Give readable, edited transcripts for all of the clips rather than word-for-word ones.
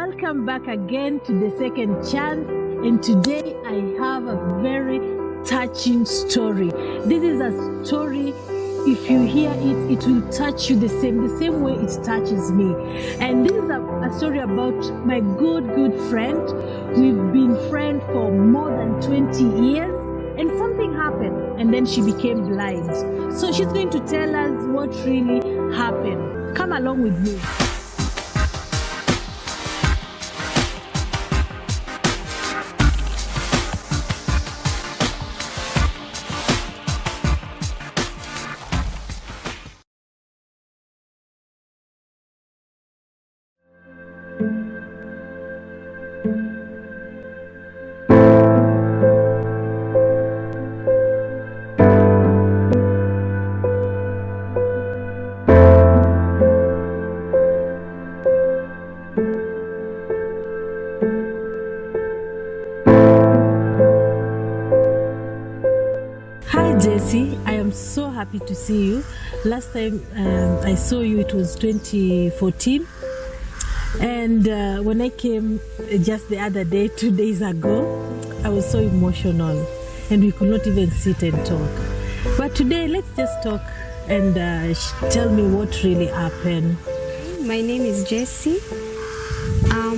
Welcome back again to the second chance, and today I have a very touching story. This is a story, if you hear it, it will touch you the same way it touches me. And this is a story about my good friend. We've been friends for more than 20 years, and something happened, and then she became blind. So she's going to tell us what really happened. Come along with me. Jessy, I am so happy to see you. Last time I saw you, it was 2014. And when I came just the other day, 2 days ago, I was so emotional and we could not even sit and talk. But today, let's just talk and tell me what really happened. My name is Jessy.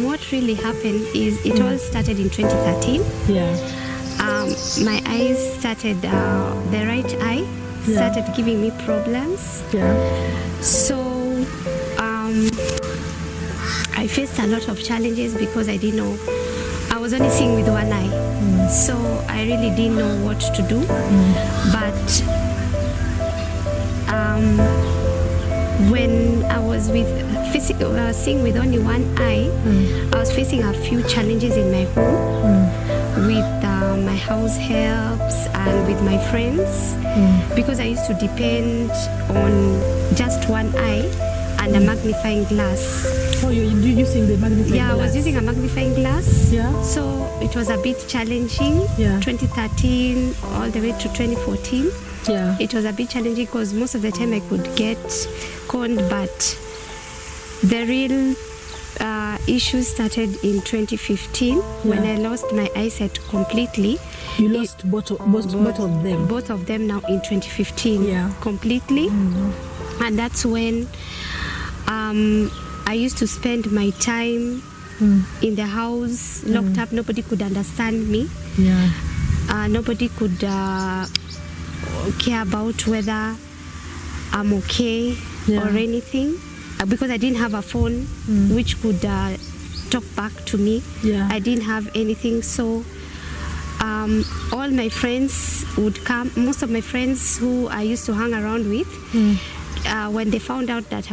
What really happened is it all started in 2013. Yeah. My eyes started, the right eye started giving me problems. Yeah. So I faced a lot of challenges because I didn't know. I was only seeing with one eye. So I really didn't know what to do. But when I was seeing with only one eye, I was facing a few challenges in my home with my house helps and with my friends because I used to depend on just one eye and a magnifying glass. Oh, you're using the magnifying glass? Yeah, I was using a magnifying glass. Yeah. So it was a bit challenging. Yeah. 2013 all the way to 2014. Yeah. It was a bit challenging because most of the time I could get conned, but the real issues started in 2015 when I lost my eyesight completely. You lost both of them? Both of them now in 2015 completely. And that's when I used to spend my time in the house, locked up. Nobody could understand me. Nobody could care about whether I'm okay or anything. Because I didn't have a phone which could talk back to me. I didn't have anything, so all my friends would come. Most of my friends who I used to hang around with, when they found out that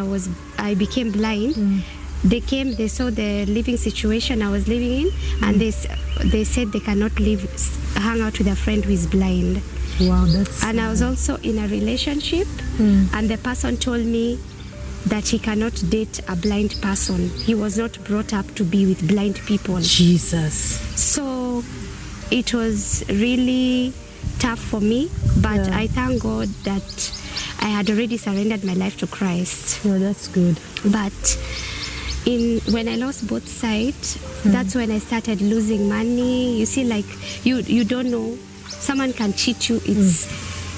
I became blind, they came, they saw the living situation I was living in, and they said they cannot hang out with a friend who is blind. Wow, that's... And I was also in a relationship, and the person told me that he cannot date a blind person. He was not brought up to be with blind people. Jesus. So it was really tough for me, but I thank God that I had already surrendered my life to Christ. Yeah, that's good. But when I lost both sides, that's when I started losing money. You see, like you don't know. Someone can cheat you.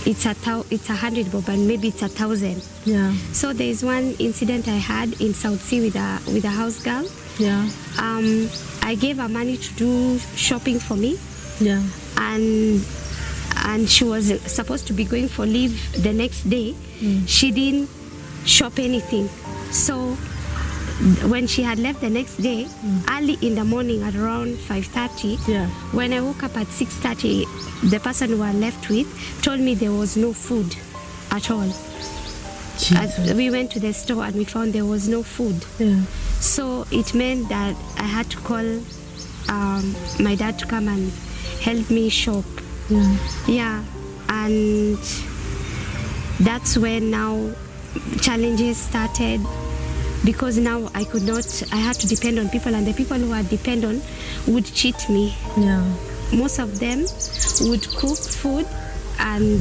It's 100 bob and maybe it's 1,000. Yeah. So there is one incident I had in South Sea with a house girl. Yeah. I gave her money to do shopping for me. Yeah. And she was supposed to be going for leave the next day. She didn't shop anything. So when she had left the next day, early in the morning at around 5:30, when I woke up at 6:30, the person who I left with told me there was no food at all. We went to the store and we found there was no food. Yeah. So it meant that I had to call my dad to come and help me shop. Yeah. And that's when now challenges started. Because now I had to depend on people, and the people who I depend on would cheat me. Yeah. Most of them would cook food and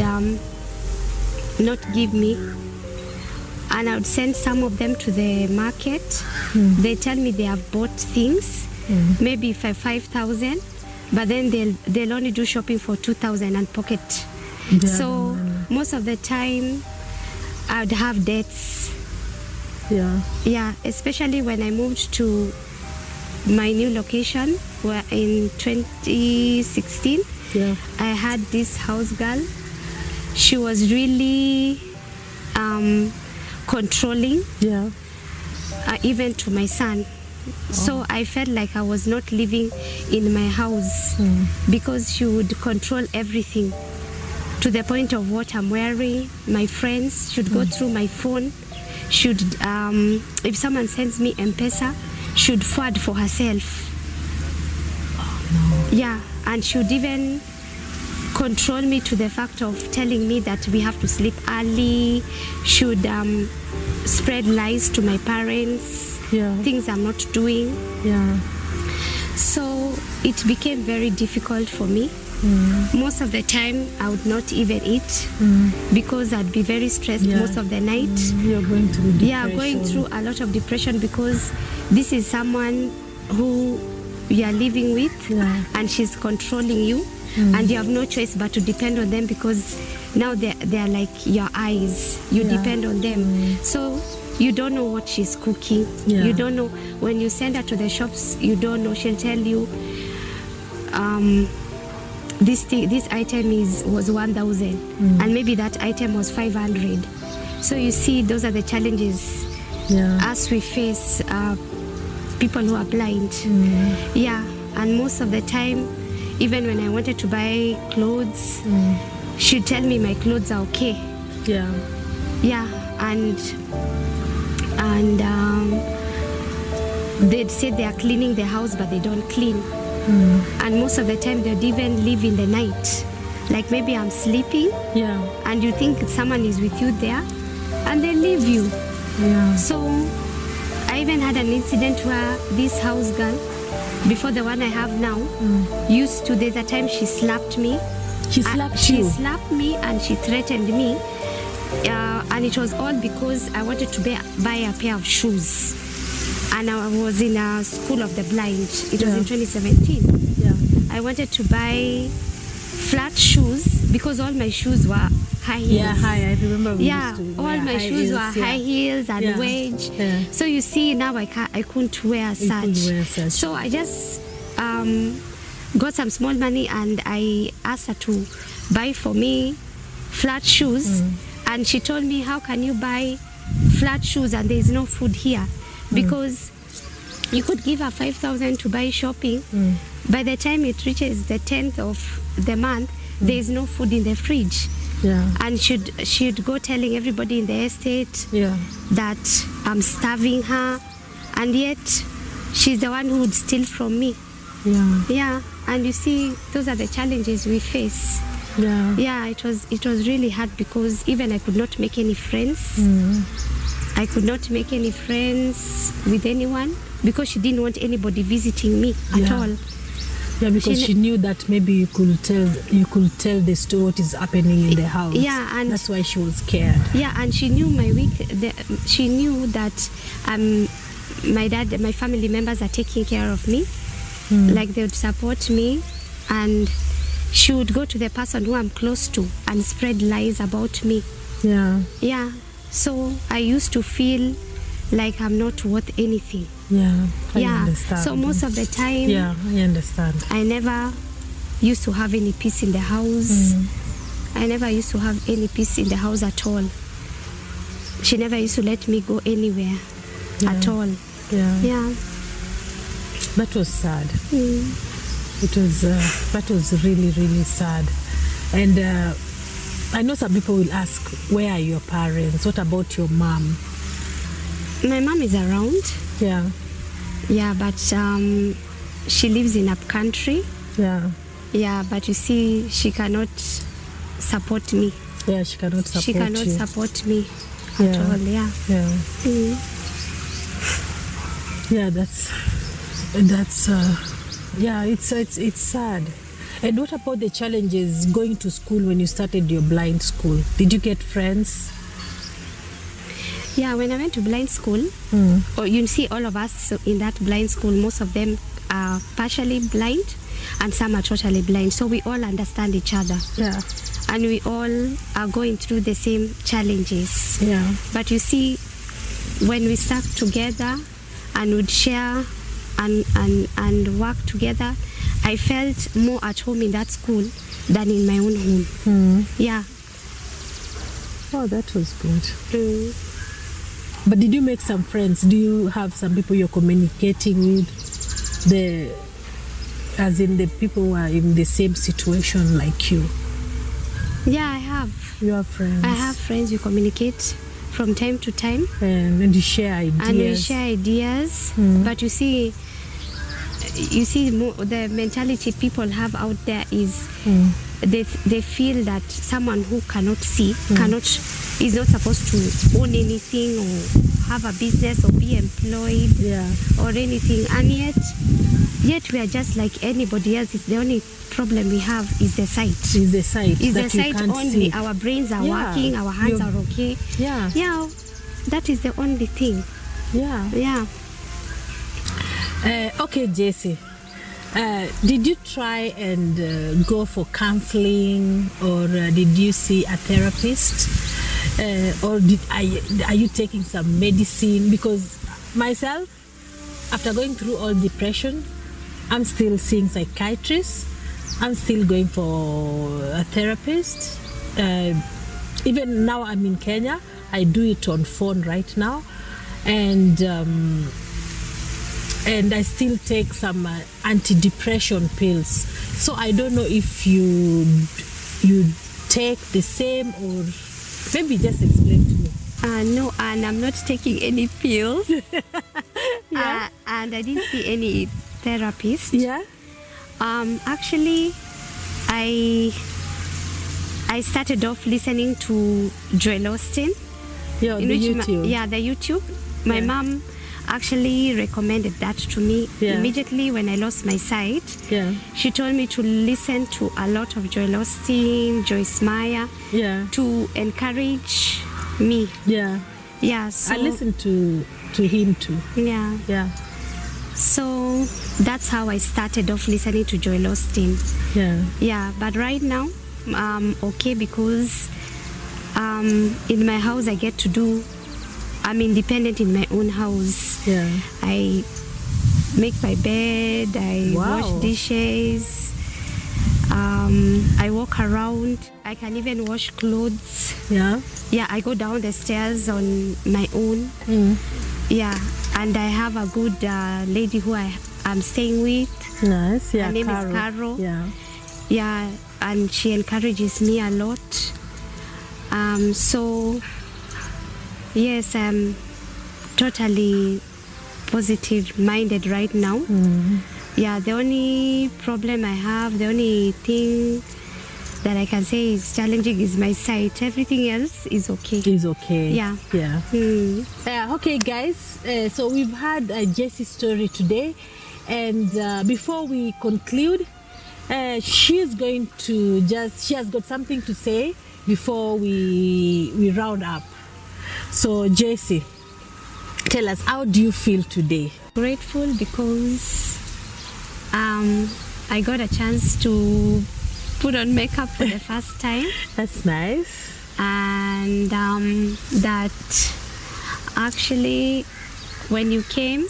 not give me and I would send some of them to the market. They tell me they have bought things, maybe for 5,000, but then they'll only do shopping for 2,000 and pocket. So most of the time I would have debts. Yeah, especially when I moved to my new location where in 2016. I had this house girl. She was really controlling, even to my son. So I felt like I was not living in my house because she would control everything, to the point of what I'm wearing. My friends should go through my phone. Should if someone sends me M-Pesa, should forward for herself. Yeah, and she would even control me to the fact of telling me that we have to sleep early. Should spread lies to my parents, things I'm not doing. So it became very difficult for me. Most of the time I would not even eat because I'd be very stressed most of the night. You're going through depression. Yeah, going through a lot of depression because this is someone who you are living with and she's controlling you, and you have no choice but to depend on them because now they're like your eyes. You depend on them. So you don't know what she's cooking. You don't know. When you send her to the shops, you don't know. She'll tell you, this item was 1,000 and maybe that item was 500. So you see, those are the challenges as we face people who are blind. And most of the time, even when I wanted to buy clothes, she'd tell me my clothes are okay. And they'd say they are cleaning the house, but they don't clean. And most of the time they'd even leave in the night. Like maybe I'm sleeping and you think someone is with you there and they leave you. So I even had an incident where this house girl, before the one I have now, there's a time she slapped me. She slapped She slapped me and she threatened me. And it was all because I wanted to buy a pair of shoes. And I was in a school of the blind. It was in 2017. I wanted to buy flat shoes because all my shoes were high heels. I remember. All my shoes were high heels and wedge. So you see, now I couldn't wear such. So I just got some small money and I asked her to buy for me flat shoes. And she told me, how can you buy flat shoes and there is no food here? Because you could give her 5,000 to buy shopping. By the time it reaches the 10th of the month, there is no food in the fridge. And she'd go telling everybody in the estate that I'm starving her, and yet she's the one who would steal from me. And you see, those are the challenges we face. It was really hard because even I could not make any friends. I could not make any friends with anyone because she didn't want anybody visiting me at all. Because she knew that maybe you could tell the story what is happening in the house. And that's why she was scared. And she knew she knew that my family members are taking care of me. Like they would support me, and she would go to the person who I'm close to and spread lies about me. So I used to feel like I'm not worth anything. I understand. So most of the time, I understand. I never used to have any peace in the house. I never used to have any peace in the house at all. She never used to let me go anywhere at all. That was sad. It was that was really, really sad. And I know some people will ask, where are your parents? What about your mom? My mom is around. But she lives in up country. But you see, she cannot support me. She cannot support She cannot you. support me at all. It's sad. And what about the challenges going to school when you started your blind school? Did you get friends? Yeah, when I went to blind school, or you see all of us in that blind school, most of them are partially blind and some are totally blind. So we all understand each other. Yeah. And we all are going through the same challenges. Yeah. But you see, when we stuck together and would share and work together, I felt more at home in that school than in my own home. Yeah. Oh, that was good. But did you make some friends? Do you have some people you're communicating with? As in the people who are in the same situation like you? Yeah, I have. You have friends? I have friends. We communicate from time to time. And you share ideas? And we share ideas. But you see, the mentality people have out there is they feel that someone who cannot see is not supposed to own anything or have a business or be employed or anything, and yet we are just like anybody else. It's the only problem we have is the sight. Is the sight. Is that the sight only. See. Our brains are working, our hands are okay. Yeah. Yeah, that is the only thing. Yeah. Yeah. Okay, Jessy. Did you try and go for counseling, or did you see a therapist, or are you taking some medicine? Because myself, after going through all depression, I'm still seeing psychiatrists. I'm still going for a therapist. Even now I'm in Kenya. I do it on phone right now, and I still take some antidepressant pills. So I don't know if you take the same, or maybe just explain to me. No, and I'm not taking any pills. Yeah. And I didn't see any therapist. Yeah. Actually, I started off listening to Joel Austin. Yeah, the YouTube. The YouTube. My mom actually recommended that to me immediately when I lost my sight. Yeah. She told me to listen to a lot of Joel Austin, Joyce Meyer, to encourage me. Yeah. Yeah. So I listened to him too. Yeah. Yeah. So that's how I started off listening to Joel Austin. Yeah. Yeah. But right now, I'm okay because in my house I'm independent in my own house. Yeah. I make my bed, I wash dishes, I walk around, I can even wash clothes. Yeah. Yeah, I go down the stairs on my own. Yeah, and I have a good lady who I'm staying with. Nice. Yeah. Her name is Carol. Yeah. Yeah, and she encourages me a lot. So yes, I'm totally positive minded right now. Yeah, the only problem I have, the only thing that I can say is challenging is my sight. Everything else is okay. Is okay. Yeah. Yeah. Okay, guys. So we've had Jessy's story today, and before we conclude, she has got something to say before we round up. So Jessy, tell us, how do you feel today? Grateful because I got a chance to put on makeup for the first time. That's nice. And that actually when you came,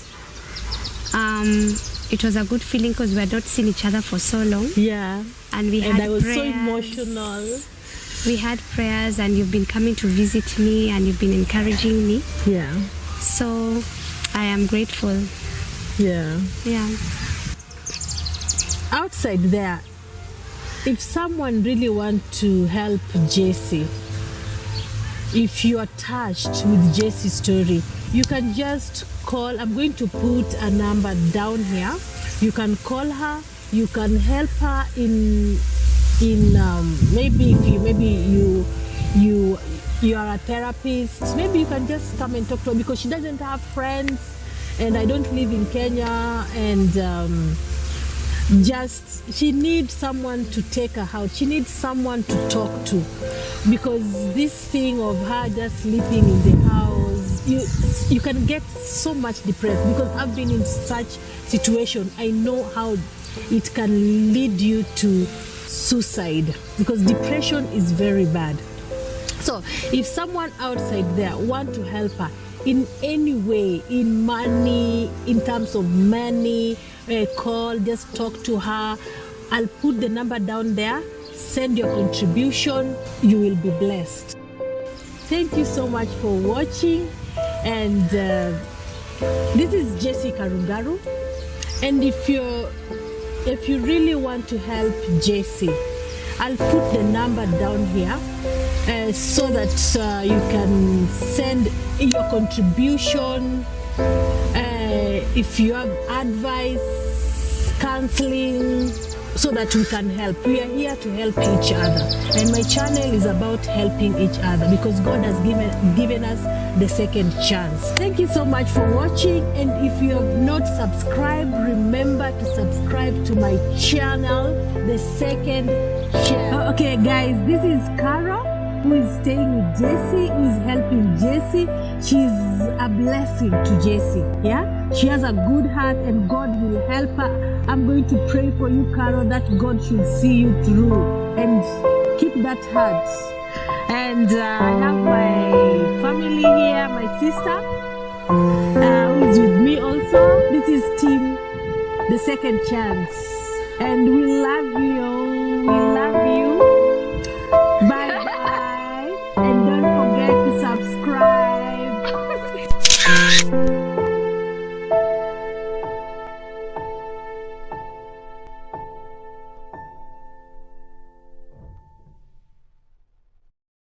it was a good feeling because we had not seen each other for so long. Yeah. And I was prayers. So emotional. We had prayers, and you've been coming to visit me, and you've been encouraging me. Yeah. So I am grateful. Yeah. Yeah. Outside there, if someone really wants to help Jessy, if you are touched with Jessy's story, you can just call. I'm going to put a number down here. You can call her. You can help her in maybe if you are a therapist. Maybe you can just come and talk to her because she doesn't have friends, and I don't live in Kenya, and she needs someone to take her out. She needs someone to talk to, because this thing of her just sleeping in the house, you can get so much depressed, because I've been in such situation. I know how it can lead you to suicide, because depression is very bad. So if someone outside there want to help her in any way, in money, in terms of money, call, just talk to her. I'll put the number down there. Send your contribution. You will be blessed. Thank you so much for watching. And this is Jessy Karungaru. And if you really want to help Jessy, I'll put the number down here so that you can send your contribution. If you have advice, counseling, so that we can help. We are here to help each other. And my channel is about helping each other, because God has given us the second chance. Thank you so much for watching. And if you have not subscribed, remember to subscribe to my channel, The Second Chance. Okay guys, this is Cara, who is staying with Jessy, who is helping Jessy. She's a blessing to Jessy. Yeah, she has a good heart, and God will help her. I'm going to pray for you, Carol, that God should see you through and keep that heart. And I have my family here, my sister, who is with me also. This is Team The Second Chance, and we love you.